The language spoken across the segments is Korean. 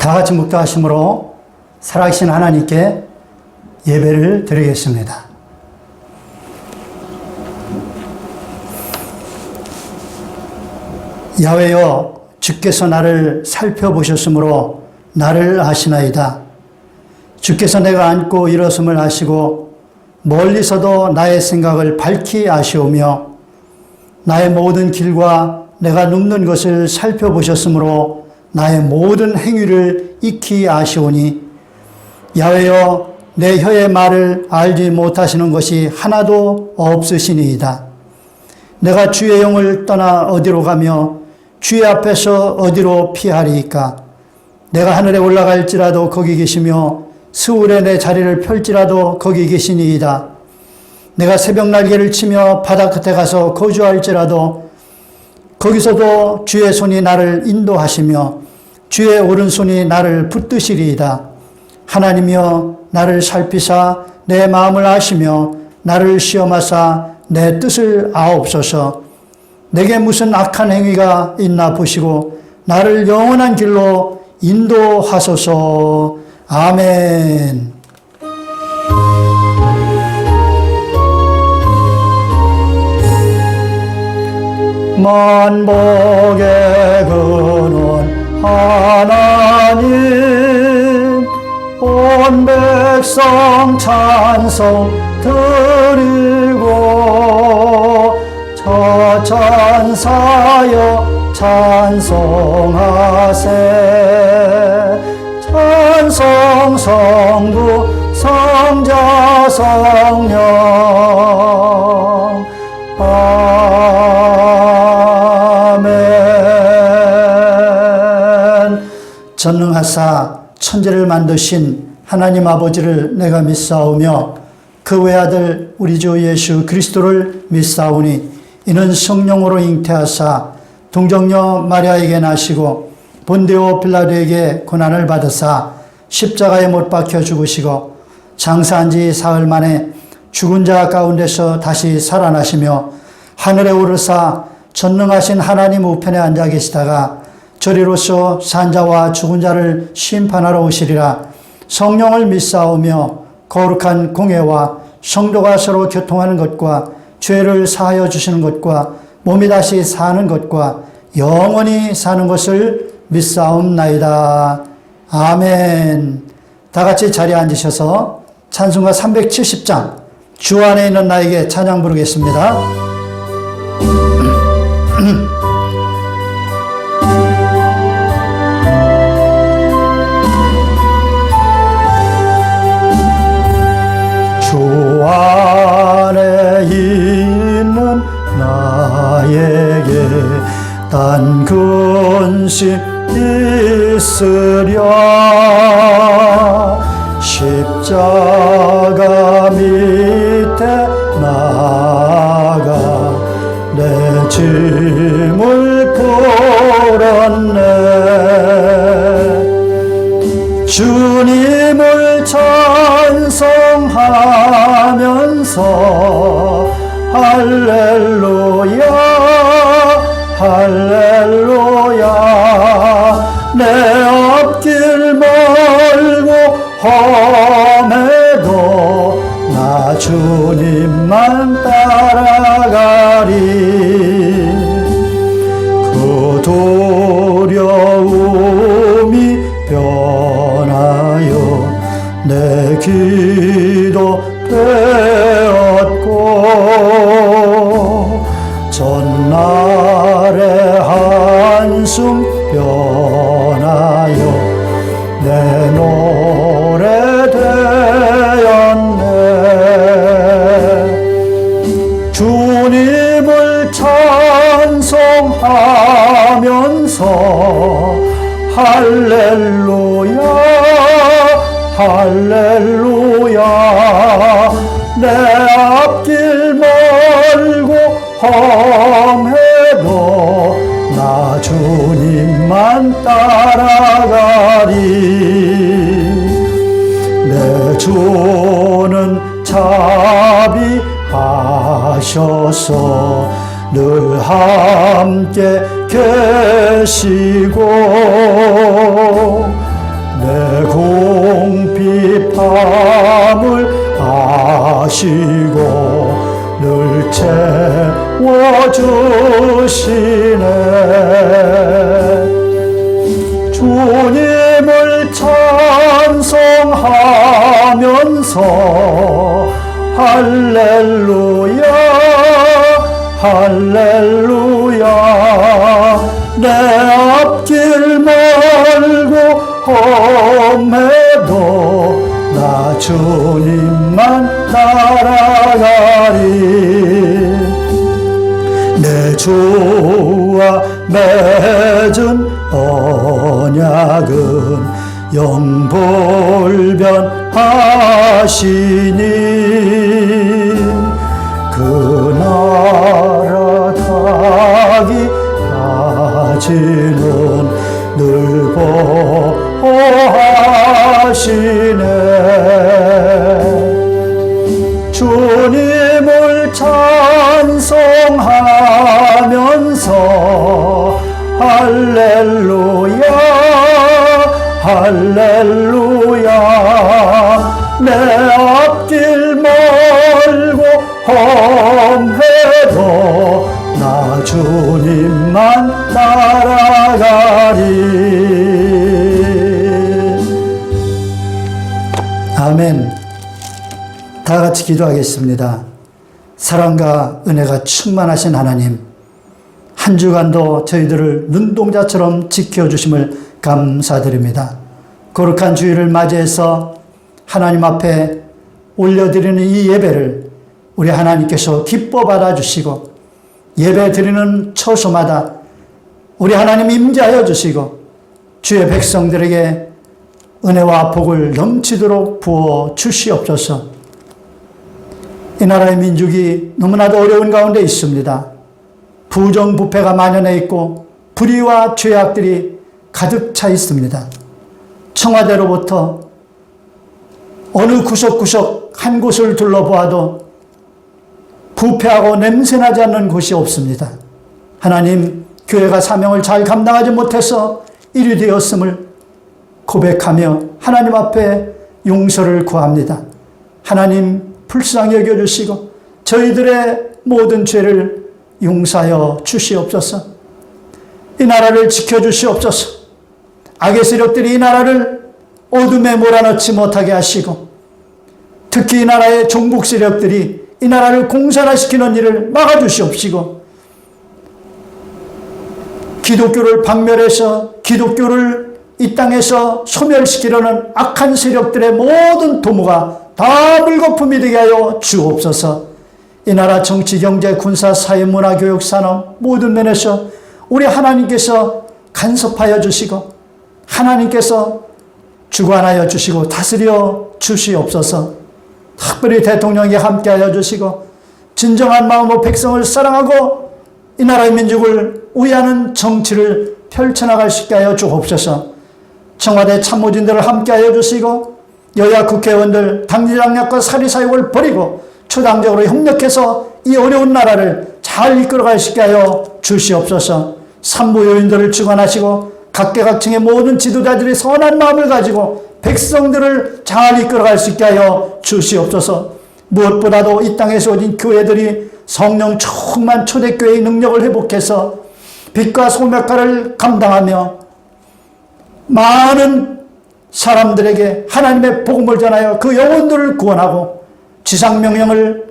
다 같이 묵도하심으로 살아계신 하나님께 예배를 드리겠습니다. 야훼여, 주께서 나를 살펴보셨으므로 나를 아시나이다. 주께서 내가 앉고 일어섬을 아시고 멀리서도 나의 생각을 밝히 아시오며 나의 모든 길과 내가 눕는 것을 살펴보셨으므로 나의 모든 행위를 익히 아시오니 야훼여, 내 혀의 말을 알지 못하시는 것이 하나도 없으시니이다. 내가 주의 영을 떠나 어디로 가며 주의 앞에서 어디로 피하리이까? 내가 하늘에 올라갈지라도 거기 계시며 스울에 내 자리를 펼지라도 거기 계시니이다. 내가 새벽 날개를 치며 바다 끝에 가서 거주할지라도 거기서도 주의 손이 나를 인도하시며 주의 오른손이 나를 붙드시리이다. 하나님이여, 나를 살피사 내 마음을 아시며 나를 시험하사 내 뜻을 아옵소서. 내게 무슨 악한 행위가 있나 보시고 나를 영원한 길로 인도하소서. 아멘. 만복의 근원 하나님, 온 백성 찬송 드리고 저천사여 찬송하세. 찬송 성부 성자 성령 아멘. 전능하사 천지를 만드신 하나님 아버지를 내가 믿사오며 그 외아들 우리 주 예수 그리스도를 믿사오니 이는 성령으로 잉태하사 동정녀 마리아에게 나시고 본디오 빌라도에게 고난을 받으사 십자가에 못 박혀 죽으시고 장사한 지 사흘 만에 죽은 자 가운데서 다시 살아나시며 하늘에 오르사 전능하신 하나님 우편에 앉아 계시다가 저리로서 산자와 죽은 자를 심판하러 오시리라. 성령을 믿사오며 거룩한 공회와 성도가 서로 교통하는 것과 죄를 사하여 주시는 것과 몸이 다시 사는 것과 영원히 사는 것을 믿사옵나이다. 아멘. 다 같이 자리에 앉으셔서 찬송가 370장 주 안에 있는 나에게 찬양 부르겠습니다. 주 안에 있는 나에게 단 근심 있으랴. 십자가 밑에 나가 내 짐을 풀었네. 주님을 찬송하면서 할렐루야 할렐루야. 내 앞길 멀고 험해도 나 주님만 따라가리. 그 두려움이 변하여 내 기도 되었고 전날의 한숨 변하여 내 노래 되었네. 주님을 찬송하면서 할렐루야 할렐루야. 내 앞길 멀고 험해도 나 주님만 따라가리. 내 주는 자비하셔서 늘 함께 계시고 주님을 찬송하면서 할렐루야 할렐루야 내 앞길 멀고 험해도 나 주님만 따라가리 내 주와 맺은 언약은 영불변하시니 그 나라 가기까지는 늘 보호하시네 주님을 찬송하면서 할렐루야 할렐루야 내 앞길 멀고 험해도 나 주님만 따라가리 아멘. 다 같이 기도하겠습니다. 사랑과 은혜가 충만하신 하나님, 한 주간도 저희들을 눈동자처럼 지켜주심을 감사드립니다. 거룩한 주일을 맞이해서 하나님 앞에 올려드리는 이 예배를 우리 하나님께서 기뻐 받아주시고 예배 드리는 처소마다 우리 하나님 임재하여 주시고 주의 백성들에게 은혜와 복을 넘치도록 부어 주시옵소서. 이 나라의 민족이 너무나도 어려운 가운데 있습니다. 부정부패가 만연해 있고 불의와 죄악들이 가득 차 있습니다. 청와대로부터 어느 구석구석 한 곳을 둘러보아도 부패하고 냄새나지 않는 곳이 없습니다. 하나님, 교회가 사명을 잘 감당하지 못해서 일이 되었음을 고백하며 하나님 앞에 용서를 구합니다. 하나님 불쌍히 여겨주시고 저희들의 모든 죄를 용서하여 주시옵소서. 이 나라를 지켜주시옵소서. 악의 세력들이 이 나라를 어둠에 몰아넣지 못하게 하시고 특히 이 나라의 종북 세력들이 이 나라를 공산화시키는 일을 막아주시옵시고 기독교를 박멸해서 기독교를 이 땅에서 소멸시키려는 악한 세력들의 모든 도모가 다 물거품이 되게 하여 주옵소서. 이 나라 정치, 경제, 군사, 사회, 문화, 교육, 산업 모든 면에서 우리 하나님께서 간섭하여 주시고 하나님께서 주관하여 주시고 다스려 주시옵소서. 특별히 대통령에게 함께하여 주시고 진정한 마음으로 백성을 사랑하고 이 나라의 민족을 위하는 정치를 펼쳐나갈 수 있게 하여 주옵소서. 청와대 참모진들을 함께하여 주시고 여야 국회의원들 당리당략과 사리사욕을 버리고 초당적으로 협력해서 이 어려운 나라를 잘 이끌어갈 수 있게 하여 주시옵소서. 산부요인들을 주관하시고 각계각층의 모든 지도자들이 선한 마음을 가지고 백성들을 잘 이끌어갈 수 있게 하여 주시옵소서. 무엇보다도 이 땅에서 오진 교회들이 성령 충만 초대교회의 능력을 회복해서 빛과 소명가를 감당하며 많은 사람들에게 하나님의 복음을 전하여 그 영혼들을 구원하고 지상명령을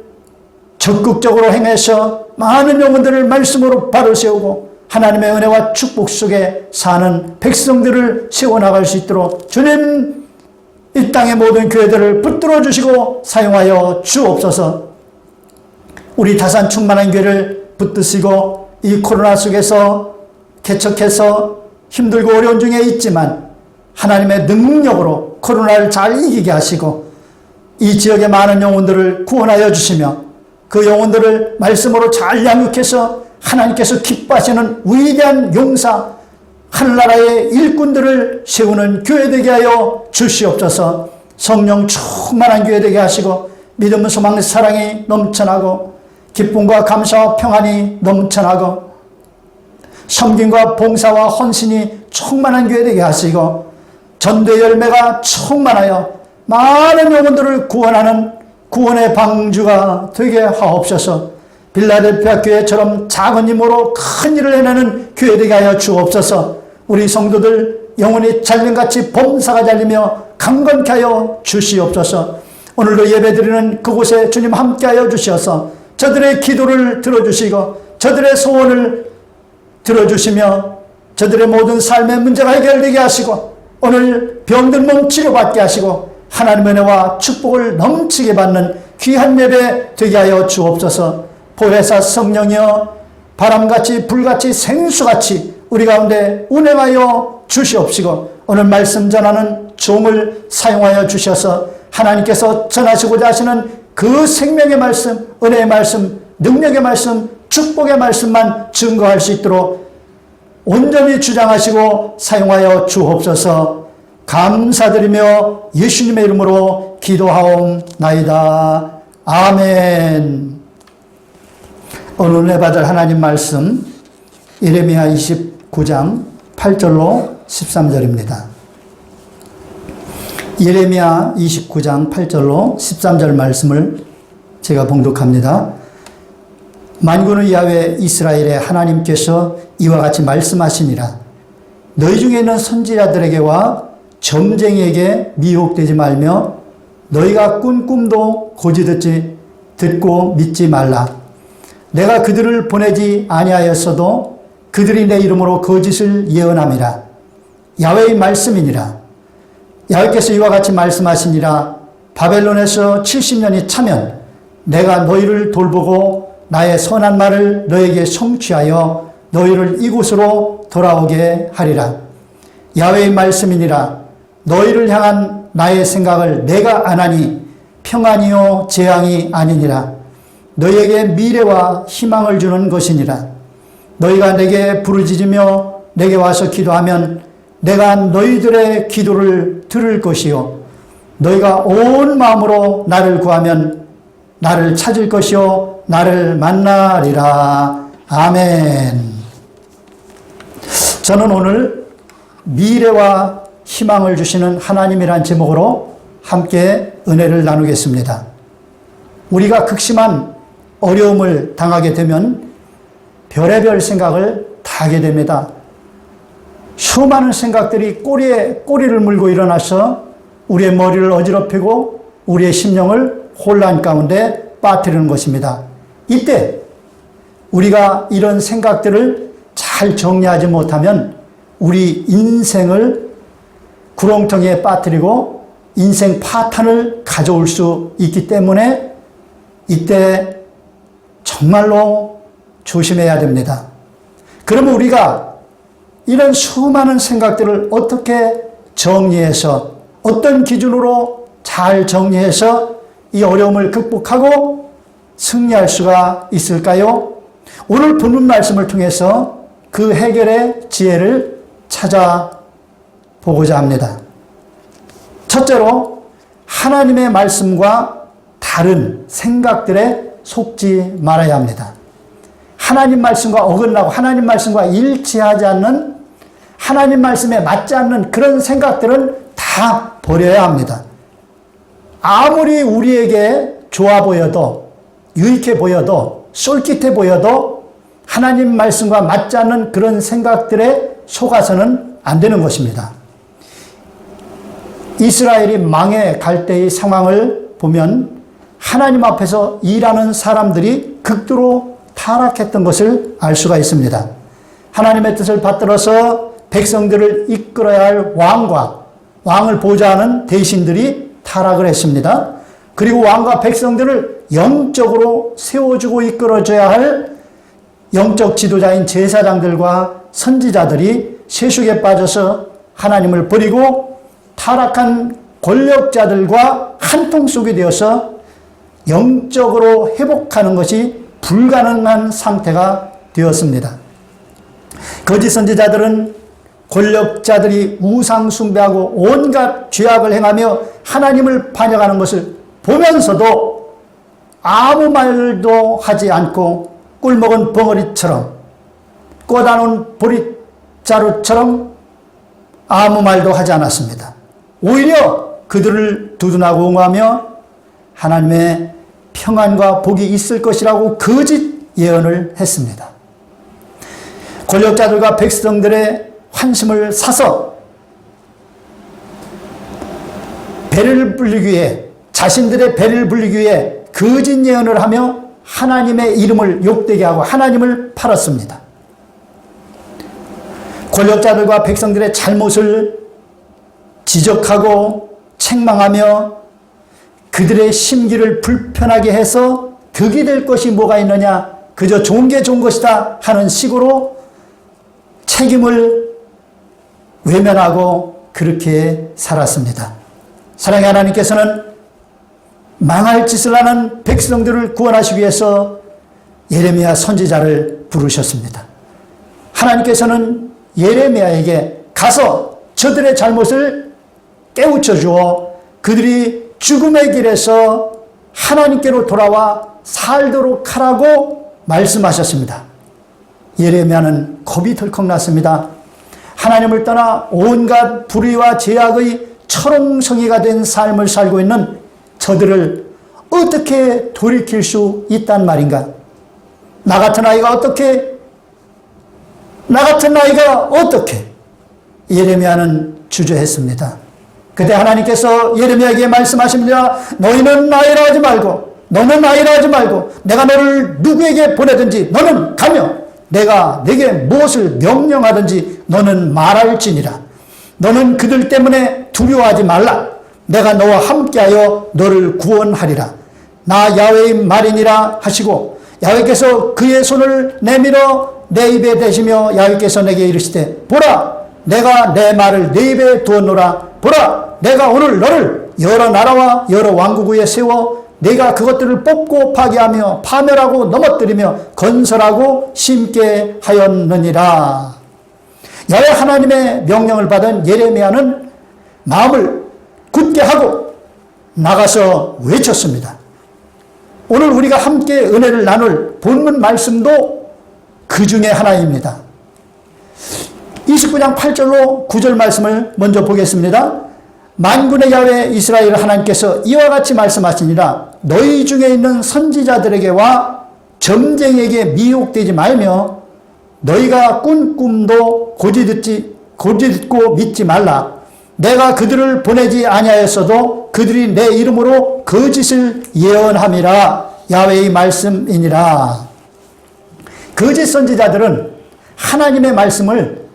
적극적으로 행해서 많은 영혼들을 말씀으로 바로 세우고 하나님의 은혜와 축복 속에 사는 백성들을 세워나갈 수 있도록 주님 이 땅의 모든 교회들을 붙들어 주시고 사용하여 주옵소서. 우리 다산 충만한 교회를 붙드시고 이 코로나 속에서 개척해서 힘들고 어려운 중에 있지만 하나님의 능력으로 코로나를 잘 이기게 하시고 이 지역의 많은 영혼들을 구원하여 주시며 그 영혼들을 말씀으로 잘 양육해서 하나님께서 기뻐하시는 위대한 용사 하늘나라의 일꾼들을 세우는 교회 되게 하여 주시옵소서. 성령 충만한 교회 되게 하시고 믿음, 소망, 사랑이 넘쳐나고 기쁨과 감사와 평안이 넘쳐나고 섬김과 봉사와 헌신이 충만한 교회 되게 하시고 전도의 열매가 충만하여 많은 영혼들을 구원하는 구원의 방주가 되게 하옵소서. 빌라델피아 교회처럼 작은 힘으로 큰 일을 해내는 교회 되게 하여 주옵소서. 우리 성도들 영혼이 잘림같이 범사가 잘리며 강건케 하여 주시옵소서. 오늘도 예배드리는 그곳에 주님 함께하여 주시어서 저들의 기도를 들어주시고 저들의 소원을 들어주시며 저들의 모든 삶의 문제가 해결되게 하시고 오늘 병든 몸 치료받게 하시고 하나님의 은혜와 축복을 넘치게 받는 귀한 예배 되게 하여 주옵소서. 보혜사 성령이여 바람같이 불같이 생수같이 우리 가운데 운행하여 주시옵시고 오늘 말씀 전하는 종을 사용하여 주셔서 하나님께서 전하시고자 하시는 그 생명의 말씀, 은혜의 말씀, 능력의 말씀, 축복의 말씀만 증거할 수 있도록 온전히 주장하시고 사용하여 주옵소서. 감사드리며 예수님의 이름으로 기도하옵나이다. 아멘. 오늘 은혜 받을 하나님 말씀 예레미야 29장 8절로 13절입니다. 예레미야 29장 8절로 13절 말씀을 제가 봉독합니다. 만군의 야훼 이스라엘의 하나님께서 이와 같이 말씀하시니라. 너희 중에 있는 선지자들에게와 점쟁이에게 미혹되지 말며 너희가 꾼 꿈도 고지 듣고 믿지 말라. 내가 그들을 보내지 아니하였어도 그들이 내 이름으로 거짓을 예언함이라. 야훼의 말씀이니라. 야훼께서 이와 같이 말씀하시니라. 바벨론에서 70년이 차면 내가 너희를 돌보고 나의 선한 말을 너에게 성취하여 너희를 이곳으로 돌아오게 하리라. 야훼의 말씀이니라. 너희를 향한 나의 생각을 내가 아나니 평안이요 재앙이 아니니라. 너희에게 미래와 희망을 주는 것이니라. 너희가 내게 부르짖으며 내게 와서 기도하면 내가 너희들의 기도를 들을 것이요 너희가 온 마음으로 나를 구하면 나를 찾을 것이요 나를 만나리라. 아멘. 저는 오늘 미래와 희망을 주시는 하나님이란 제목으로 함께 은혜를 나누겠습니다. 우리가 극심한 어려움을 당하게 되면 별의별 생각을 다 하게 됩니다. 수많은 생각들이 꼬리에 꼬리를 물고 일어나서 우리의 머리를 어지럽히고 우리의 심령을 혼란 가운데 빠뜨리는 것입니다. 이때 우리가 이런 생각들을 잘 정리하지 못하면 우리 인생을 구렁텅이에 빠뜨리고 인생 파탄을 가져올 수 있기 때문에 이때 정말로 조심해야 됩니다. 그러면 우리가 이런 수많은 생각들을 어떻게 정리해서 어떤 기준으로 잘 정리해서 이 어려움을 극복하고 승리할 수가 있을까요? 오늘 본문 말씀을 통해서 그 해결의 지혜를 찾아보고자 합니다. 첫째로 하나님의 말씀과 다른 생각들에 속지 말아야 합니다. 하나님 말씀과 어긋나고 하나님 말씀과 일치하지 않는 하나님 말씀에 맞지 않는 그런 생각들은 다 버려야 합니다. 아무리 우리에게 좋아 보여도 유익해 보여도 쏠깃해 보여도 하나님 말씀과 맞지 않는 그런 생각들에 속아서는 안 되는 것입니다. 이스라엘이 망해 갈 때의 상황을 보면 하나님 앞에서 일하는 사람들이 극도로 타락했던 것을 알 수가 있습니다. 하나님의 뜻을 받들어서 백성들을 이끌어야 할 왕을 보좌하는 대신들이 타락을 했습니다. 그리고 왕과 백성들을 영적으로 세워주고 이끌어줘야 할 영적 지도자인 제사장들과 선지자들이 세속에 빠져서 하나님을 버리고 타락한 권력자들과 한통 속이 되어서 영적으로 회복하는 것이 불가능한 상태가 되었습니다. 거짓 선지자들은 권력자들이 우상 숭배하고 온갖 죄악을 행하며 하나님을 반역하는 것을 보면서도 아무 말도 하지 않고 꿀먹은 벙어리처럼 꽂아놓은 보릿자루처럼 아무 말도 하지 않았습니다. 오히려 그들을 두둔하고 옹호하며 하나님의 평안과 복이 있을 것이라고 거짓 예언을 했습니다. 권력자들과 백성들의 환심을 사서 배를 불리기 위해, 자신들의 배를 불리기 위해 거짓 예언을 하며 하나님의 이름을 욕되게 하고 하나님을 팔았습니다. 권력자들과 백성들의 잘못을 지적하고 책망하며 그들의 심기를 불편하게 해서 득이 될 것이 뭐가 있느냐, 그저 좋은 게 좋은 것이다 하는 식으로 책임을 외면하고 그렇게 살았습니다. 사랑의 하나님께서는 망할 짓을 하는 백성들을 구원하시기 위해서 예레미야 선지자를 부르셨습니다. 하나님께서는 예레미야에게 가서 저들의 잘못을 깨우쳐 주어 그들이 죽음의 길에서 하나님께로 돌아와 살도록 하라고 말씀하셨습니다. 예레미야는 겁이 덜컥 났습니다. 하나님을 떠나 온갖 불의와 죄악의 철옹성이가 된 삶을 살고 있는 저들을 어떻게 돌이킬 수 있단 말인가? 나 같은 아이가 어떻게? 예레미야는 주저했습니다. 그때 하나님께서 예레미야에게 말씀하십니다. 너는 아이라 하지 말고 내가 너를 누구에게 보내든지 너는 가며 내가 내게 무엇을 명령하든지 너는 말할지니라. 너는 그들 때문에 두려워하지 말라. 내가 너와 함께하여 너를 구원하리라. 나 야훼의 말이니라 하시고 야훼께서 그의 손을 내밀어 내 입에 대시며 야훼께서 내게 이르시되 보라 내가 내 말을 내 입에 두었노라. 보라 내가 오늘 너를 여러 나라와 여러 왕국 위에 세워 내가 그것들을 뽑고 파괴하며 파멸하고 넘어뜨리며 건설하고 심게 하였느니라. 야훼 하나님의 명령을 받은 예레미야는 마음을 굳게 하고 나가서 외쳤습니다. 오늘 우리가 함께 은혜를 나눌 본문 말씀도 그 중에 하나입니다. 29장 8절로 9절 말씀을 먼저 보겠습니다. 만군의 야훼 이스라엘 하나님께서 이와 같이 말씀하시니라. 너희 중에 있는 선지자들에게와 점쟁이에게 미혹되지 말며 너희가 꾼 꿈도 고지듣고 믿지 말라. 내가 그들을 보내지 아니하였어도 그들이 내 이름으로 거짓을 예언함이라. 야훼의 말씀이니라. 거짓 선지자들은 하나님의 말씀을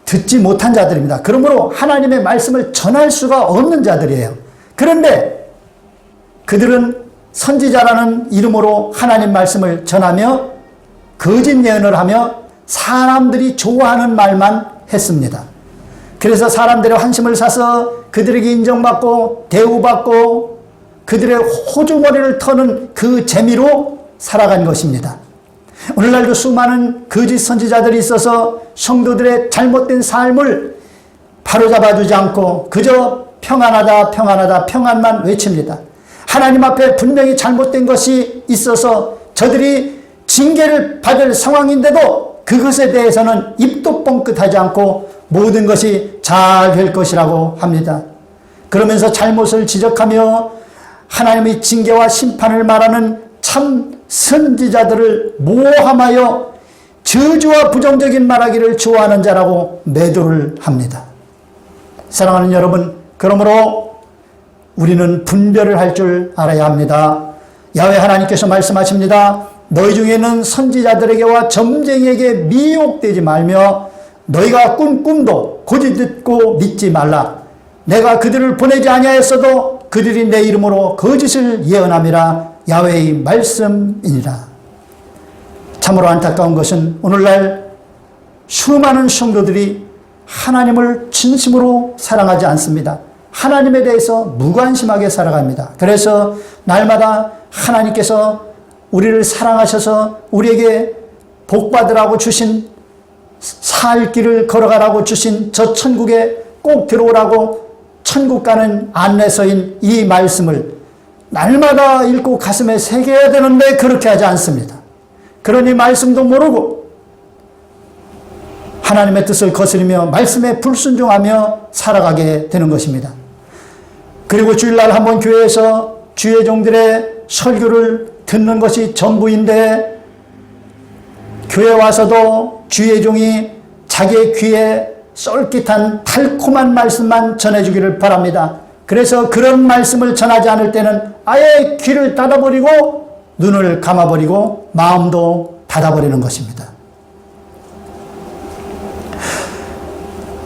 듣지 못한 자들입니다. 그러므로 하나님의 말씀을 전할 수가 없는 자들이에요. 그런데 그들은 선지자라는 이름으로 하나님 말씀을 전하며 거짓 예언을 하며 사람들이 좋아하는 말만 했습니다. 그래서 사람들의 환심을 사서 그들에게 인정받고 대우받고 그들의 호주머니를 터는 그 재미로 살아간 것입니다. 오늘날도 수많은 거짓 선지자들이 있어서 성도들의 잘못된 삶을 바로잡아주지 않고 그저 평안하다 평안만 외칩니다. 하나님 앞에 분명히 잘못된 것이 있어서 저들이 징계를 받을 상황인데도 그것에 대해서는 입도 뻥끗하지 않고 모든 것이 잘 될 것이라고 합니다. 그러면서 잘못을 지적하며 하나님의 징계와 심판을 말하는 참 선지자들을 모함하여 저주와 부정적인 말하기를 좋아하는 자라고 매도를 합니다. 사랑하는 여러분, 그러므로 우리는 분별을 할 줄 알아야 합니다. 야훼 하나님께서 말씀하십니다. 너희 중에는 선지자들에게와 점쟁이에게 미혹되지 말며 너희가 꾼 꿈도 고지듣고 믿지 말라. 내가 그들을 보내지 아니하였어도 그들이 내 이름으로 거짓을 예언함이라. 야훼의 말씀이니라. 참으로 안타까운 것은 오늘날 수많은 성도들이 하나님을 진심으로 사랑하지 않습니다. 하나님에 대해서 무관심하게 살아갑니다. 그래서 날마다 하나님께서 우리를 사랑하셔서 우리에게 복받으라고 주신 살 길을 걸어가라고 주신 저 천국에 꼭 들어오라고 천국 가는 안내서인 이 말씀을 날마다 읽고 가슴에 새겨야 되는데 그렇게 하지 않습니다. 그러니 말씀도 모르고 하나님의 뜻을 거스르며 말씀에 불순종하며 살아가게 되는 것입니다. 그리고 주일날 한번 교회에서 주의 종들의 설교를 듣는 것이 전부인데 교회 와서도 주의 종이 자기의 귀에 쏠깃한 달콤한 말씀만 전해주기를 바랍니다. 그래서 그런 말씀을 전하지 않을 때는 아예 귀를 닫아버리고 눈을 감아버리고 마음도 닫아버리는 것입니다.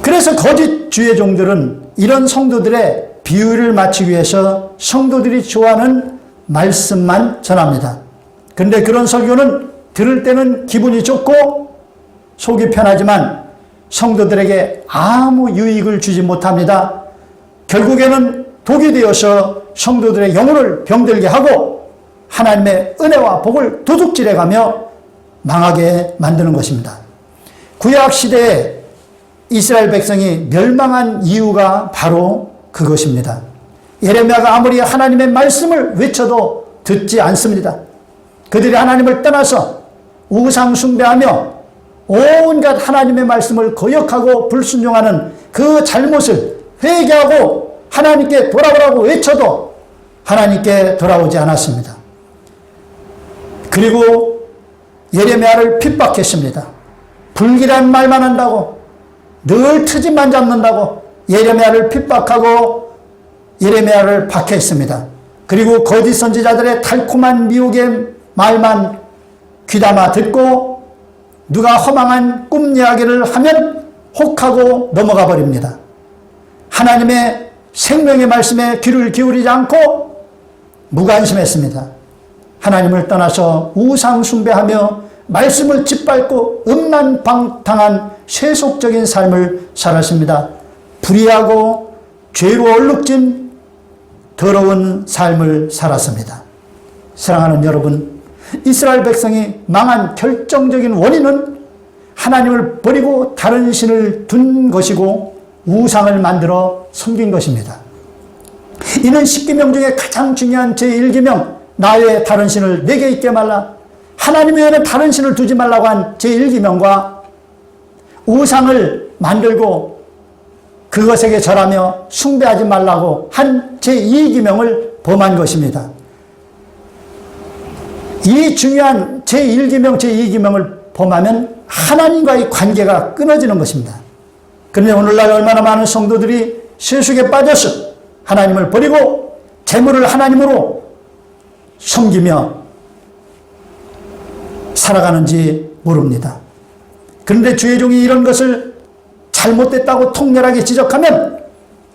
그래서 거짓 주의 종들은 이런 성도들의 비유를 맞추기 위해서 성도들이 좋아하는 말씀만 전합니다. 그런데 그런 설교는 들을 때는 기분이 좋고 속이 편하지만 성도들에게 아무 유익을 주지 못합니다. 결국에는 독이 되어서 성도들의 영혼을 병들게 하고 하나님의 은혜와 복을 도둑질해가며 망하게 만드는 것입니다. 구약시대에 이스라엘 백성이 멸망한 이유가 바로 그것입니다. 예레미야가 아무리 하나님의 말씀을 외쳐도 듣지 않습니다. 그들이 하나님을 떠나서 우상 숭배하며 온갖 하나님의 말씀을 거역하고 불순종하는 그 잘못을 회개하고 하나님께 돌아오라고 외쳐도 하나님께 돌아오지 않았습니다. 그리고 예레미야를 핍박했습니다. 불길한 말만 한다고, 늘 트집만 잡는다고 예레미야를 핍박하고 예레미야를 박해했습니다. 그리고 거짓 선지자들의 달콤한 미혹의 말만 귀담아 듣고 누가 허망한 꿈 이야기를 하면 혹하고 넘어가 버립니다. 하나님의 생명의 말씀에 귀를 기울이지 않고 무관심했습니다. 하나님을 떠나서 우상 숭배하며 말씀을 짓밟고 음란방탕한 세속적인 삶을 살았습니다. 불의하고 죄로 얼룩진 더러운 삶을 살았습니다. 사랑하는 여러분, 이스라엘 백성이 망한 결정적인 원인은 하나님을 버리고 다른 신을 둔 것이고 우상을 만들어 섬긴 것입니다. 이는 십계명 중에 가장 중요한 제1계명, 나 외에 다른 신을 내게 있게 말라, 하나님 외에는 다른 신을 두지 말라고 한 제1계명과 우상을 만들고 그것에게 절하며 숭배하지 말라고 한 제2계명을 범한 것입니다. 이 중요한 제1계명, 제2계명을 범하면 하나님과의 관계가 끊어지는 것입니다. 그런데 오늘날 얼마나 많은 성도들이 세속에 빠져서 하나님을 버리고 재물을 하나님으로 섬기며 살아가는지 모릅니다. 그런데 주의 종이 이런 것을 잘못됐다고 통렬하게 지적하면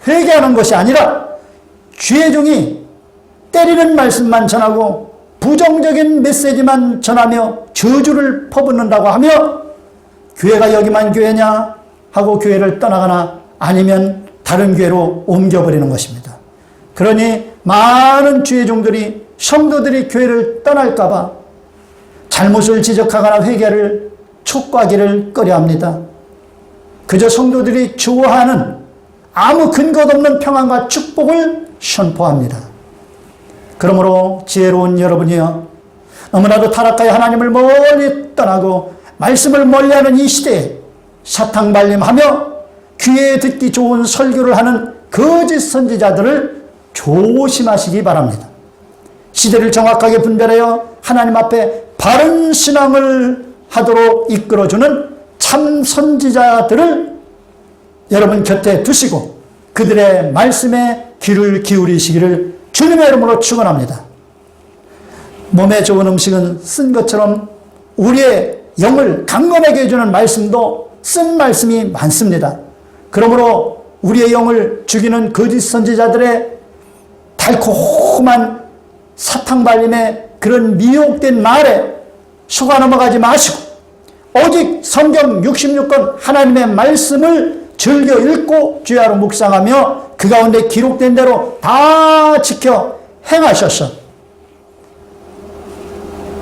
회개하는 것이 아니라 주의 종이 때리는 말씀만 전하고 부정적인 메시지만 전하며 저주를 퍼붓는다고 하며 교회가 여기만 교회냐 하고 교회를 떠나거나 아니면 다른 교회로 옮겨버리는 것입니다. 그러니 많은 주의 종들이 성도들이 교회를 떠날까봐 잘못을 지적하거나 회개를 촉구하기를 꺼려합니다. 그저 성도들이 좋아하는 아무 근거도 없는 평안과 축복을 선포합니다. 그러므로 지혜로운 여러분이여, 너무나도 타락하여 하나님을 멀리 떠나고 말씀을 멀리하는 이 시대에 사탕발림하며 귀에 듣기 좋은 설교를 하는 거짓 선지자들을 조심하시기 바랍니다. 시대를 정확하게 분별하여 하나님 앞에 바른 신앙을 하도록 이끌어주는 참 선지자들을 여러분 곁에 두시고 그들의 말씀에 귀를 기울이시기를 주님의 이름으로 축원합니다. 몸에 좋은 음식은 쓴 것처럼 우리의 영을 강건하게 해주는 말씀도 쓴 말씀이 많습니다. 그러므로 우리의 영을 죽이는 거짓 선지자들의 달콤한 사탕발림의 그런 미혹된 말에 속아 넘어가지 마시고 오직 성경 66권 하나님의 말씀을 즐겨 읽고 주야로 묵상하며 그 가운데 기록된 대로 다 지켜 행하셔서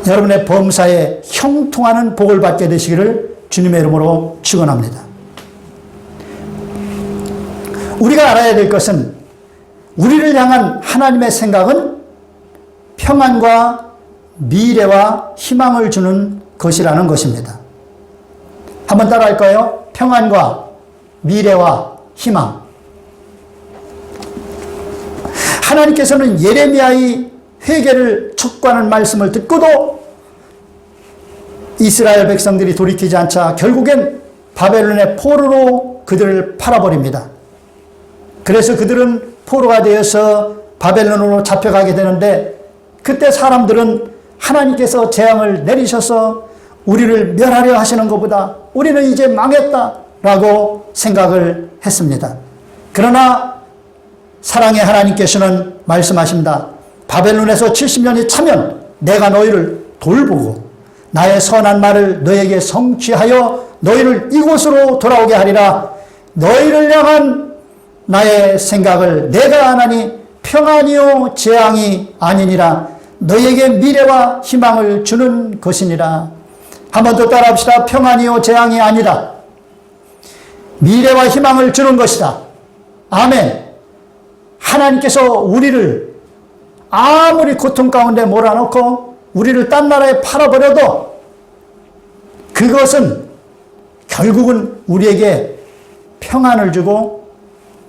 여러분의 범사에 형통하는 복을 받게 되시기를 주님의 이름으로 축원합니다. 우리가 알아야 될 것은 우리를 향한 하나님의 생각은 평안과 미래와 희망을 주는 것이라는 것입니다. 한번 따라 할까요? 평안과 미래와 희망. 하나님께서는 예레미야의 회개를 촉구하는 말씀을 듣고도 이스라엘 백성들이 돌이키지 않자 결국엔 바벨론의 포로로 그들을 팔아버립니다. 그래서 그들은 포로가 되어서 바벨론으로 잡혀가게 되는데, 그때 사람들은 하나님께서 재앙을 내리셔서 우리를 멸하려 하시는 것보다 우리는 이제 망했다라고 생각을 했습니다. 그러나 사랑의 하나님께서는 말씀하십니다. 바벨론에서 70년이 차면 내가 너희를 돌보고 나의 선한 말을 너에게 성취하여 너희를 이곳으로 돌아오게 하리라. 너희를 향한 나의 생각을 내가 하나니 평안이요 재앙이 아니니라. 너희에게 미래와 희망을 주는 것이니라. 한 번 더 따라합시다. 평안이요 재앙이 아니다. 미래와 희망을 주는 것이다. 아멘. 하나님께서 우리를 아무리 고통 가운데 몰아넣고 우리를 딴 나라에 팔아버려도 그것은 결국은 우리에게 평안을 주고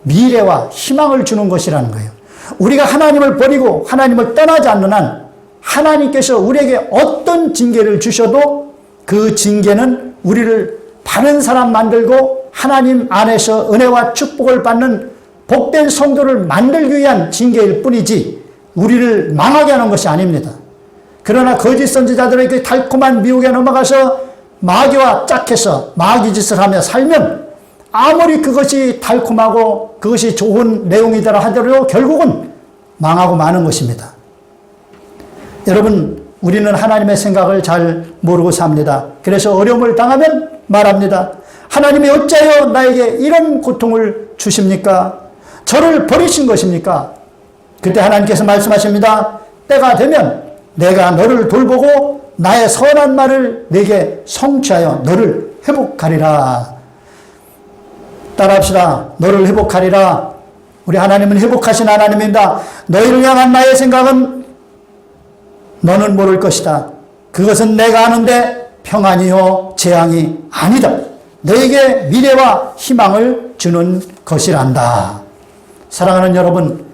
미래와 희망을 주는 것이라는 거예요. 우리가 하나님을 버리고 하나님을 떠나지 않는 한 하나님께서 우리에게 어떤 징계를 주셔도 그 징계는 우리를 바른 사람 만들고 하나님 안에서 은혜와 축복을 받는 복된 성도를 만들기 위한 징계일 뿐이지 우리를 망하게 하는 것이 아닙니다. 그러나 거짓 선지자들의 그 달콤한 미혹에 넘어가서 마귀와 짝해서 마귀 짓을 하며 살면 아무리 그것이 달콤하고 그것이 좋은 내용이더라 하더라도 결국은 망하고 마는 것입니다. 여러분, 우리는 하나님의 생각을 잘 모르고 삽니다. 그래서 어려움을 당하면 말합니다. 하나님이 어찌하여 나에게 이런 고통을 주십니까? 저를 버리신 것입니까? 그때 하나님께서 말씀하십니다. 때가 되면 내가 너를 돌보고 나의 선한 말을 내게 성취하여 너를 회복하리라. 따라합시다. 너를 회복하리라. 우리 하나님은 회복하신 하나님입니다. 너희를 향한 나의 생각은 너는 모를 것이다. 그것은 내가 아는데 평안이요 재앙이 아니다. 너에게 미래와 희망을 주는 것이란다. 사랑하는 여러분,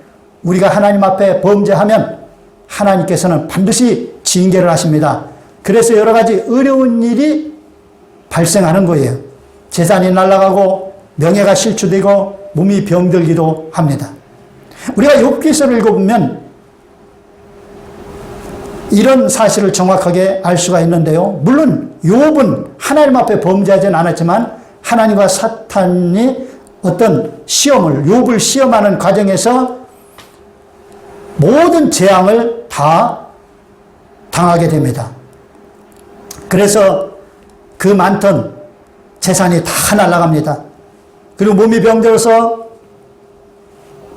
우리가 하나님 앞에 범죄하면 하나님께서는 반드시 징계를 하십니다. 그래서 여러 가지 어려운 일이 발생하는 거예요. 재산이 날아가고 명예가 실추되고 몸이 병들기도 합니다. 우리가 욥기서를 읽어보면 이런 사실을 정확하게 알 수가 있는데요. 물론 욥은 하나님 앞에 범죄하지는 않았지만 하나님과 사탄이 어떤 시험을, 욥을 시험하는 과정에서 모든 재앙을 다 당하게 됩니다. 그래서 그 많던 재산이 다 날아갑니다. 그리고 몸이 병들어서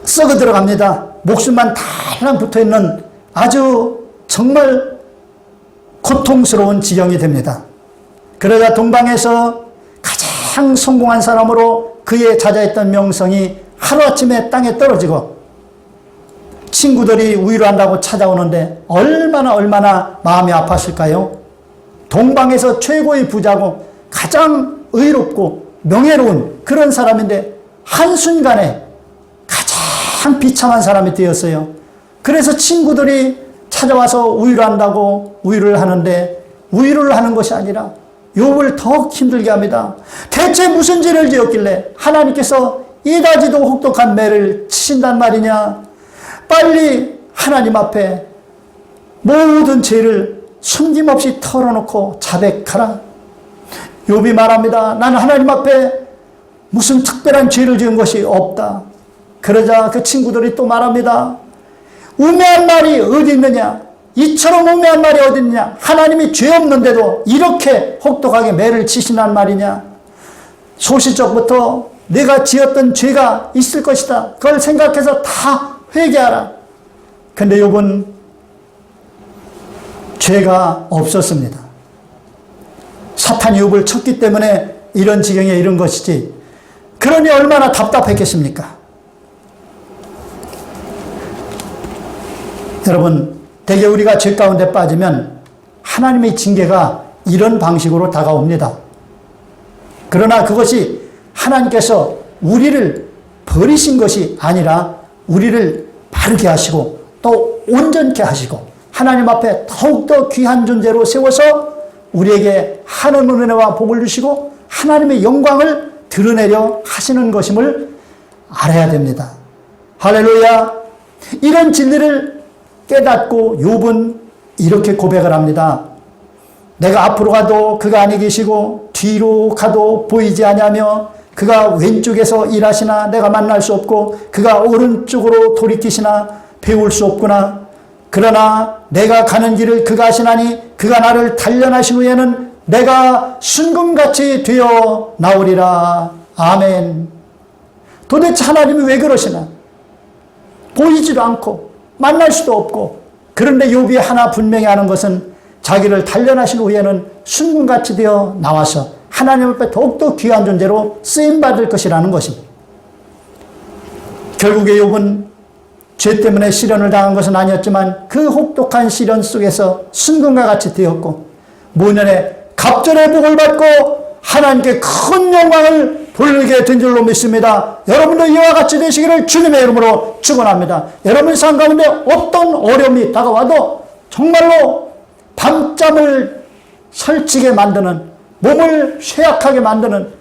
썩어 들어갑니다. 목숨만 달랑 붙어있는 아주 정말 고통스러운 지경이 됩니다. 그러다 동방에서 가장 성공한 사람으로 그의 자자했던 명성이 하루아침에 땅에 떨어지고 친구들이 위로한다고 찾아오는데 얼마나 마음이 아팠을까요? 동방에서 최고의 부자고 가장 의롭고 명예로운 그런 사람인데 한순간에 가장 비참한 사람이 되었어요. 그래서 친구들이 찾아와서 위로한다고 위로를 하는데 위로를 하는 것이 아니라 욥을 더욱 힘들게 합니다. 대체 무슨 죄를 지었길래 하나님께서 이다지도 혹독한 매를 치신단 말이냐. 빨리 하나님 앞에 모든 죄를 숨김없이 털어놓고 자백하라. 욥이 말합니다. 나는 하나님 앞에 무슨 특별한 죄를 지은 것이 없다. 그러자 그 친구들이 또 말합니다. 우매한 말이 어디 있느냐? 이처럼 우매한 말이 어디 있느냐? 하나님이 죄 없는데도 이렇게 혹독하게 매를 치시란 말이냐? 소시적부터 내가 지었던 죄가 있을 것이다. 그걸 생각해서 다 회개하라. 근데 욥은 죄가 없었습니다. 사탄이 욥을 쳤기 때문에 이런 지경에 이른 것이지. 그러니 얼마나 답답했겠습니까? 여러분, 대개 우리가 죄 가운데 빠지면 하나님의 징계가 이런 방식으로 다가옵니다. 그러나 그것이 하나님께서 우리를 버리신 것이 아니라 우리를 바르게 하시고 또 온전케 하시고 하나님 앞에 더욱더 귀한 존재로 세워서 우리에게 하는 은혜와 복을 주시고 하나님의 영광을 드러내려 하시는 것임을 알아야 됩니다. 할렐루야. 이런 진리를 깨닫고 욥은 이렇게 고백을 합니다. 내가 앞으로 가도 그가 아니 계시고 뒤로 가도 보이지 아니하며 그가 왼쪽에서 일하시나 내가 만날 수 없고 그가 오른쪽으로 돌이키시나 배울 수 없구나. 그러나 내가 가는 길을 그가 아시나니 그가 나를 단련하신 후에는 내가 순금같이 되어 나오리라. 아멘. 도대체 하나님이 왜 그러시나? 보이지도 않고 만날 수도 없고, 그런데 욥이 하나 분명히 아는 것은 자기를 단련하신 후에는 순금같이 되어 나와서 하나님 앞에 더욱더 귀한 존재로 쓰임받을 것이라는 것입니다. 결국에 욥은 죄 때문에 시련을 당한 것은 아니었지만 그 혹독한 시련 속에서 순금과 같이 되었고 모년에 갑절의 복을 받고 하나님께 큰 영광을 돌리게 된 줄로 믿습니다. 여러분도 이와 같이 되시기를 주님의 이름으로 축원합니다. 여러분 삶 가운데 어떤 어려움이 다가와도 정말로 밤잠을 설치게 만드는, 몸을 쇠약하게 만드는,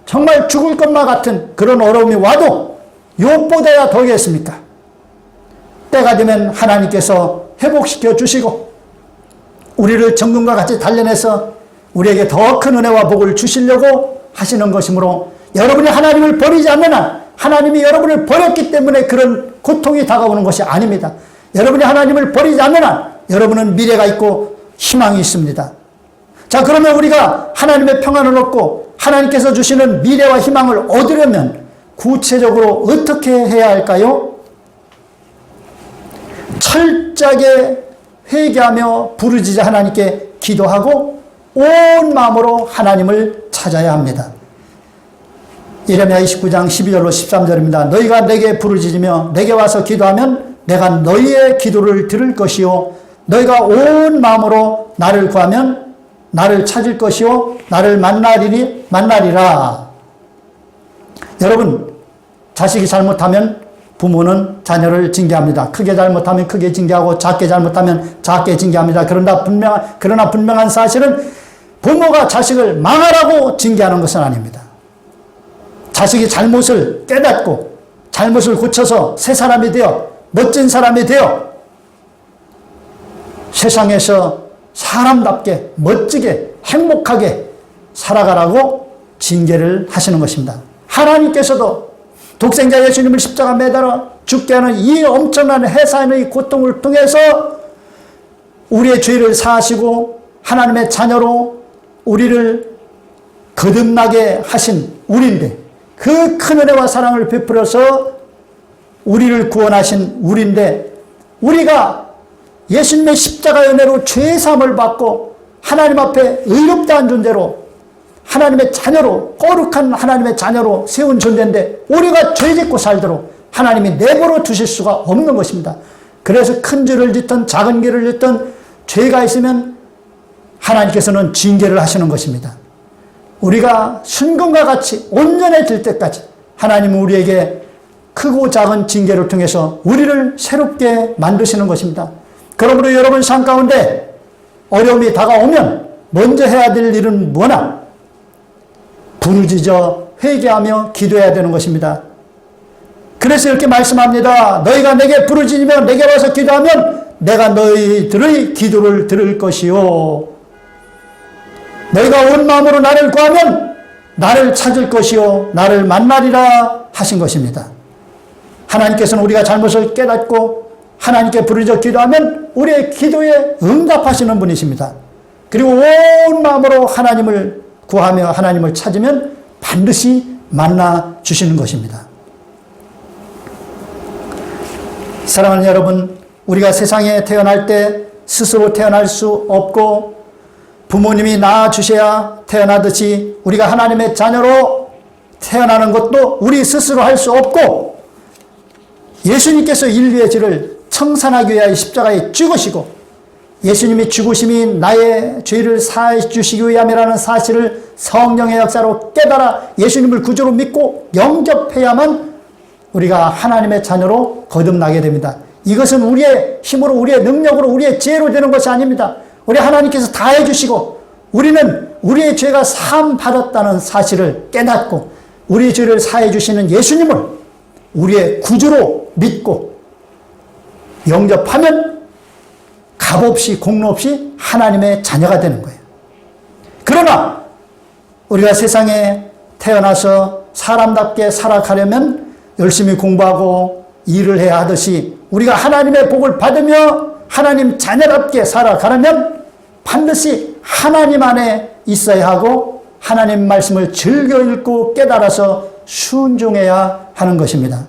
정말 죽을 것만 같은 그런 어려움이 와도 욥보다야 더겠습니까? 때가 되면 하나님께서 회복시켜 주시고 우리를 정금과 같이 단련해서 우리에게 더 큰 은혜와 복을 주시려고 하시는 것이므로, 여러분이 하나님을 버리지 않는 한, 하나님이 여러분을 버렸기 때문에 그런 고통이 다가오는 것이 아닙니다. 여러분이 하나님을 버리지 않는 한 여러분은 미래가 있고 희망이 있습니다. 자, 그러면 우리가 하나님의 평안을 얻고 하나님께서 주시는 미래와 희망을 얻으려면 구체적으로 어떻게 해야 할까요? 철저하게 회개하며 부르짖어 하나님께 기도하고 온 마음으로 하나님을 찾아야 합니다. 예레미야 29장 12절로 13절입니다. 너희가 내게 부르짖으며 내게 와서 기도하면 내가 너희의 기도를 들을 것이요 너희가 온 마음으로 나를 구하면 나를 찾을 것이요 나를 만나리라. 여러분, 자식이 잘못하면 부모는 자녀를 징계합니다. 크게 잘못하면 크게 징계하고 작게 잘못하면 작게 징계합니다. 그러나 분명한 사실은 부모가 자식을 망하라고 징계하는 것은 아닙니다. 자식이 잘못을 깨닫고 잘못을 고쳐서 새 사람이 되어 멋진 사람이 되어 세상에서 사람답게 멋지게 행복하게 살아가라고 징계를 하시는 것입니다. 하나님께서도 독생자 예수님을 십자가 매달아 죽게 하는 이 엄청난 해산의 고통을 통해서 우리의 죄를 사하시고 하나님의 자녀로 우리를 거듭나게 하신 우리인데, 그 큰 은혜와 사랑을 베풀어서 우리를 구원하신 우리인데, 우리가 예수님의 십자가 은혜로 죄사함을 받고 하나님 앞에 의롭다한 존재로, 하나님의 자녀로, 거룩한 하나님의 자녀로 세운 존재인데 우리가 죄짓고 살도록 하나님이 내버려 두실 수가 없는 것입니다. 그래서 큰 죄를 짓든 작은 죄를 짓든 죄가 있으면 하나님께서는 징계를 하시는 것입니다. 우리가 순금과 같이 온전해질 때까지 하나님은 우리에게 크고 작은 징계를 통해서 우리를 새롭게 만드시는 것입니다. 그러므로 여러분 삶 가운데 어려움이 다가오면 먼저 해야 될 일은 뭐나? 부르짖어 회개하며 기도해야 되는 것입니다. 그래서 이렇게 말씀합니다. 너희가 내게 부르짖으며 내게 와서 기도하면 내가 너희들의 기도를 들을 것이요 너희가 온 마음으로 나를 구하면 나를 찾을 것이요 나를 만나리라 하신 것입니다. 하나님께서는 우리가 잘못을 깨닫고 하나님께 부르짖어 기도하면 우리의 기도에 응답하시는 분이십니다. 그리고 온 마음으로 하나님을 구하며 하나님을 찾으면 반드시 만나 주시는 것입니다. 사랑하는 여러분, 우리가 세상에 태어날 때 스스로 태어날 수 없고 부모님이 낳아주셔야 태어나듯이 우리가 하나님의 자녀로 태어나는 것도 우리 스스로 할 수 없고, 예수님께서 인류의 죄를 청산하기 위하여 십자가에 죽으시고 예수님이 죽으심이 나의 죄를 사해 주시기 위함이라는 사실을 성령의 역사로 깨달아 예수님을 구주로 믿고 영접해야만 우리가 하나님의 자녀로 거듭나게 됩니다. 이것은 우리의 힘으로, 우리의 능력으로, 우리의 지혜로 되는 것이 아닙니다. 우리 하나님께서 다 해주시고 우리는 우리의 죄가 사함 받았다는 사실을 깨닫고 우리의 죄를 사해 주시는 예수님을 우리의 구주로 믿고 영접하면 값없이 공로 없이 하나님의 자녀가 되는 거예요. 그러나 우리가 세상에 태어나서 사람답게 살아가려면 열심히 공부하고 일을 해야 하듯이 우리가 하나님의 복을 받으며 하나님 자녀답게 살아가려면 반드시 하나님 안에 있어야 하고 하나님 말씀을 즐겨 읽고 깨달아서 순종해야 하는 것입니다.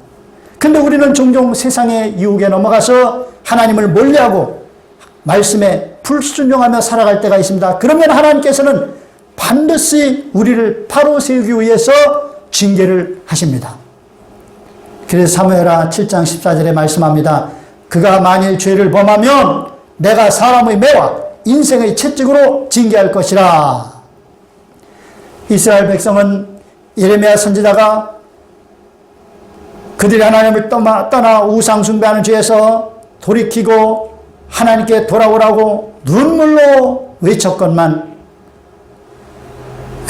근데 우리는 종종 세상의 유혹에 넘어가서 하나님을 멀리하고 말씀에 불순종하며 살아갈 때가 있습니다. 그러면 하나님께서는 반드시 우리를 바로 세우기 위해서 징계를 하십니다. 그래서 사무엘하 7장 14절에 말씀합니다. 그가 만일 죄를 범하면 내가 사람의 매와 인생의 채찍으로 징계할 것이라. 이스라엘 백성은 예레미야 선지자가 그들이 하나님을 떠나 우상 숭배하는 죄에서 돌이키고 하나님께 돌아오라고 눈물로 외쳤건만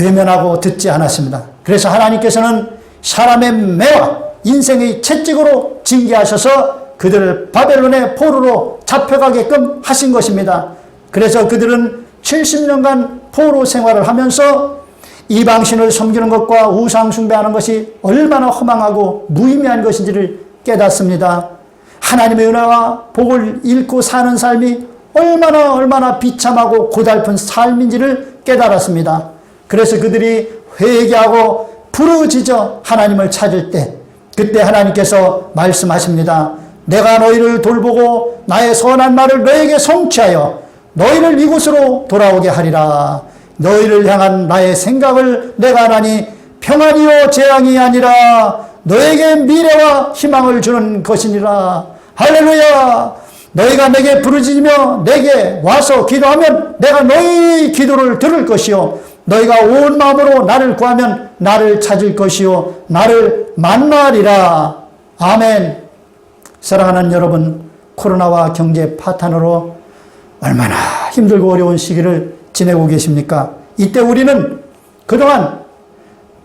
외면하고 듣지 않았습니다. 그래서 하나님께서는 사람의 매와 인생의 채찍으로 징계하셔서 그들을 바벨론의 포로로 잡혀가게끔 하신 것입니다. 그래서 그들은 70년간 포로 생활을 하면서 이방신을 섬기는 것과 우상 숭배하는 것이 얼마나 허망하고 무의미한 것인지를 깨닫습니다. 하나님의 은혜와 복을 잃고 사는 삶이 얼마나 비참하고 고달픈 삶인지를 깨달았습니다. 그래서 그들이 회개하고 부르짖어 하나님을 찾을 때 그때 하나님께서 말씀하십니다. 내가 너희를 돌보고 나의 선한 말을 너에게 성취하여 너희를 이곳으로 돌아오게 하리라. 너희를 향한 나의 생각을 내가 하나니 평안이요 재앙이 아니라 너에게 미래와 희망을 주는 것이니라. 할렐루야. 너희가 내게 부르짖으며 내게 와서 기도하면 내가 너희 기도를 들을 것이요 너희가 온 마음으로 나를 구하면 나를 찾을 것이요 나를 만나리라. 아멘. 사랑하는 여러분, 코로나와 경제 파탄으로 얼마나 힘들고 어려운 시기를 지내고 계십니까? 이때 우리는 그동안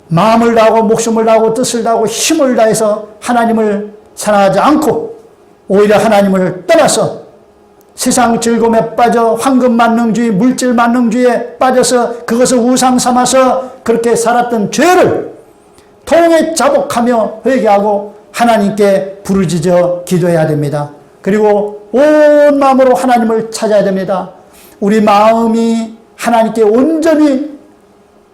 마음을 다하고 목숨을 다하고 뜻을 다하고 힘을 다해서 하나님을 사랑하지 않고 오히려 하나님을 떠나서 세상 즐거움에 빠져 황금 만능주의, 물질 만능주의에 빠져서 그것을 우상 삼아서 그렇게 살았던 죄를 통에 자복하며 회개하고 하나님께 부르짖어 기도해야 됩니다. 그리고 온 마음으로 하나님을 찾아야 됩니다. 우리 마음이 하나님께 온전히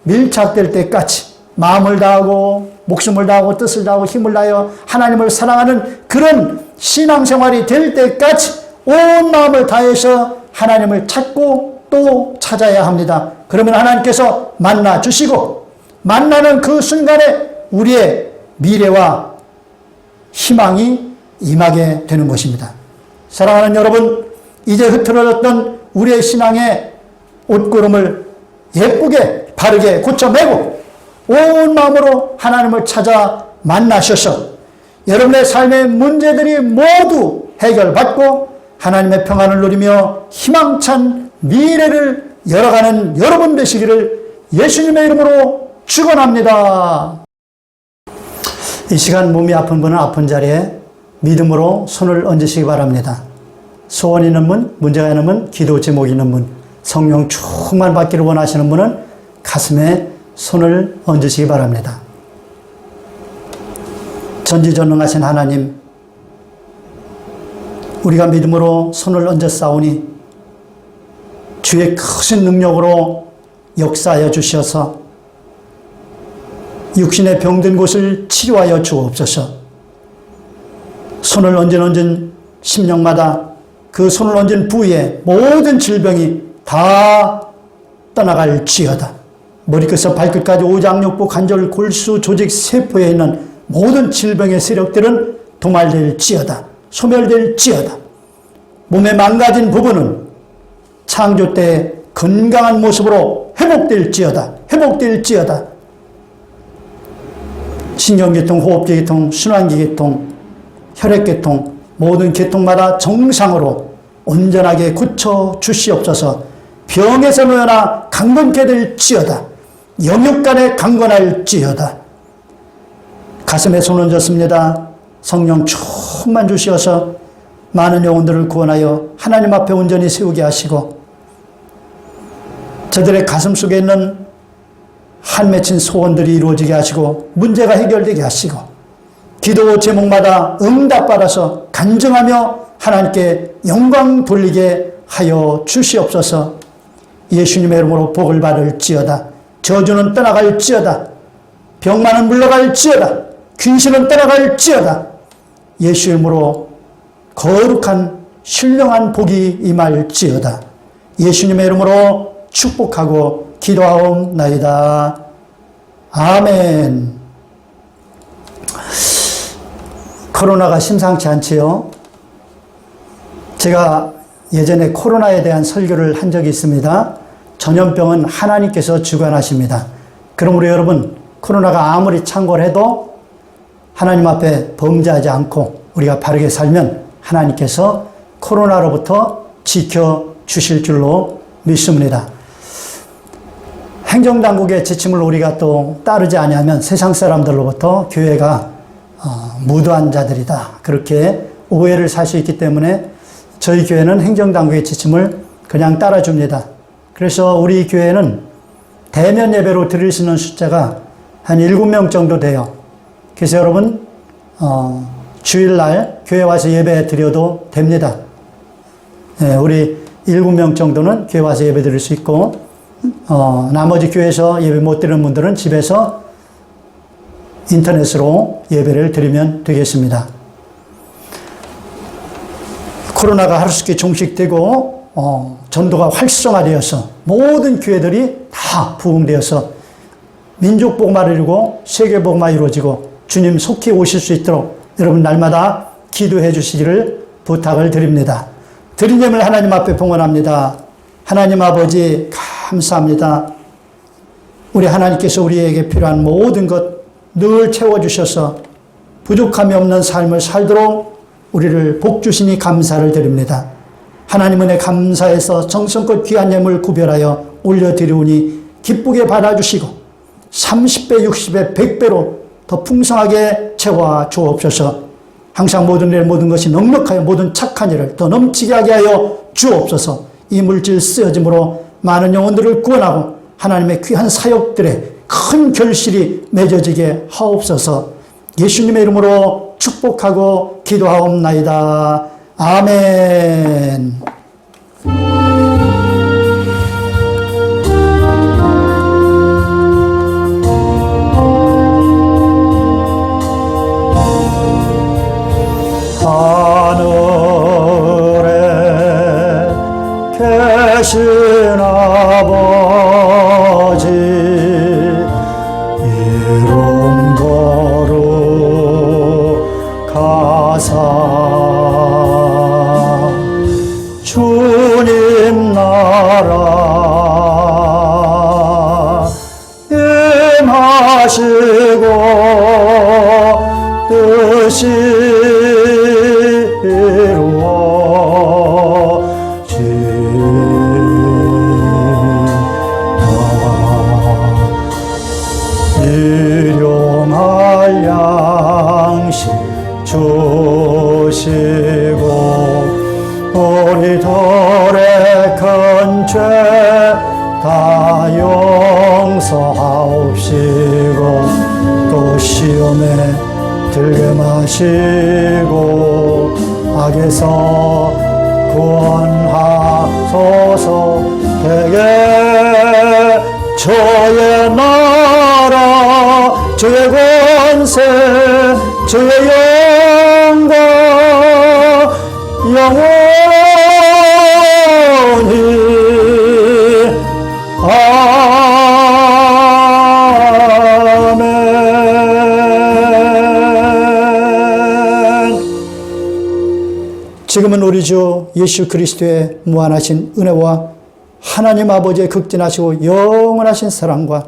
밀착될 때까지 마음을 다하고 목숨을 다하고 뜻을 다하고 힘을 다하여 하나님을 사랑하는 그런 신앙생활이 될 때까지 온 마음을 다해서 하나님을 찾고 또 찾아야 합니다. 그러면 하나님께서 만나 주시고 만나는 그 순간에 우리의 미래와 희망이 임하게 되는 것입니다. 사랑하는 여러분, 이제 흐트러졌던 우리의 신앙의 옷구름을 예쁘게 바르게 고쳐매고 온 마음으로 하나님을 찾아 만나셔서 여러분의 삶의 문제들이 모두 해결받고 하나님의 평안을 누리며 희망찬 미래를 열어가는 여러분 되시기를 예수님의 이름으로 축원합니다. 이 시간 몸이 아픈 분은 아픈 자리에 믿음으로 손을 얹으시기 바랍니다. 소원 있는 분, 문제가 있는 분, 기도 제목 있는 분, 성령 충만 받기를 원하시는 분은 가슴에 손을 얹으시기 바랍니다. 전지전능하신 하나님, 우리가 믿음으로 손을 얹어 싸우니 주의 크신 능력으로 역사하여 주셔서 육신의 병든 곳을 치료하여 주옵소서. 손을 얹은 심령마다 그 손을 얹은 부위에 모든 질병이 다 떠나갈지어다. 머리끝에서 발끝까지 오장육부, 관절, 골수, 조직, 세포에 있는 모든 질병의 세력들은 도말될지어다. 소멸될지어다. 몸의 망가진 부분은 창조 때 건강한 모습으로 회복될지어다. 회복될지어다. 신경계통, 호흡기계통, 순환기계통, 혈액계통, 모든 계통마다 정상으로 온전하게 고쳐 주시옵소서. 병에서 놓여나 강건케 될지어다. 영육간에 강건할지어다. 가슴에 손 얹었습니다. 성령 충만 주시어서 많은 영혼들을 구원하여 하나님 앞에 온전히 세우게 하시고 저들의 가슴 속에 있는 한 맺힌 소원들이 이루어지게 하시고 문제가 해결되게 하시고 기도 제목마다 응답받아서 간증하며 하나님께 영광 돌리게 하여 주시옵소서. 예수님의 이름으로 복을 받을지어다. 저주는 떠나갈지어다. 병만은 물러갈지어다. 귀신은 떠나갈지어다. 예수 이름으로 거룩한 신령한 복이 임할지어다. 예수님의 이름으로 축복하고 기도하옵나이다. 아멘. 코로나가 심상치 않지요. 제가 예전에 코로나에 대한 설교를 한 적이 있습니다. 전염병은 하나님께서 주관하십니다. 그러므로 여러분, 코로나가 아무리 창궐해도 하나님 앞에 범죄하지 않고 우리가 바르게 살면 하나님께서 코로나로부터 지켜주실 줄로 믿습니다. 행정당국의 지침을 우리가 또 따르지 아니하면 세상 사람들로부터 교회가 무도한 자들이다, 그렇게 오해를 살 수 있기 때문에 저희 교회는 행정당국의 지침을 그냥 따라줍니다. 그래서 우리 교회는 대면 예배로 드릴 수 있는 숫자가 한 7명 정도 돼요. 그래서 여러분 주일날 교회 와서 예배 드려도 됩니다. 네, 우리 7명 정도는 교회 와서 예배 드릴 수 있고 나머지 교회에서 예배 못 드리는 분들은 집에서 인터넷으로 예배를 드리면 되겠습니다. 코로나가 하루속히 종식되고 전도가 활성화되어서 모든 교회들이 다 부흥되어서 민족 복음화 이루고 세계 복음화 이루어지고 주님 속히 오실 수 있도록 여러분 날마다 기도해 주시기를 부탁을 드립니다. 드린 예물 하나님 앞에 봉헌합니다. 하나님 아버지 감사합니다. 우리 하나님께서 우리에게 필요한 모든 것 늘 채워주셔서 부족함이 없는 삶을 살도록 우리를 복주시니 감사를 드립니다. 하나님 은혜 감사해서 정성껏 귀한 예물 구별하여 올려드리오니 기쁘게 받아주시고 30배, 60배, 100배로 더 풍성하게 채워 주옵소서. 항상 모든 일 모든 것이 넉넉하여 모든 착한 일을 더 넘치게 하게 하여 주옵소서. 이 물질 쓰여짐으로 많은 영혼들을 구원하고 하나님의 귀한 사역들에 큰 결실이 맺어지게 하옵소서. 예수님의 이름으로 축복하고 기도하옵나이다. 아멘. 하늘에 계신 아버지 이름 거룩하사 주님 나라 임하시고 뜻이 일용할 양식 주시고 우리들의 큰 죄 다 용서하옵시고 또 시험에 들게 마시고 악에서 구원하소서. 되게 저의 나라 저의 권세 저의 영광 영원히 아멘. 지금은 우리 주 예수 그리스도의 무한하신 은혜와 하나님 아버지의 극진하시고 영원하신 사랑과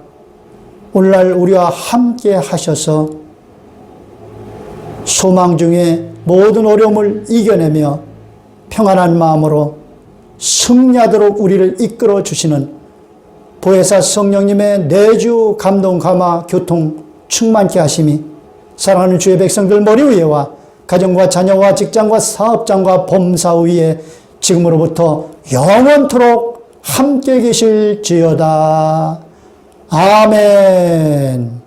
오늘날 우리와 함께 하셔서 소망 중에 모든 어려움을 이겨내며 평안한 마음으로 승리하도록 우리를 이끌어 주시는 보혜사 성령님의 내주 감동 감화 교통 충만케 하심이 사랑하는 주의 백성들 머리 위에와 가정과 자녀와 직장과 사업장과 범사 위에 지금으로부터 영원토록 함께 계실지어다. 아멘.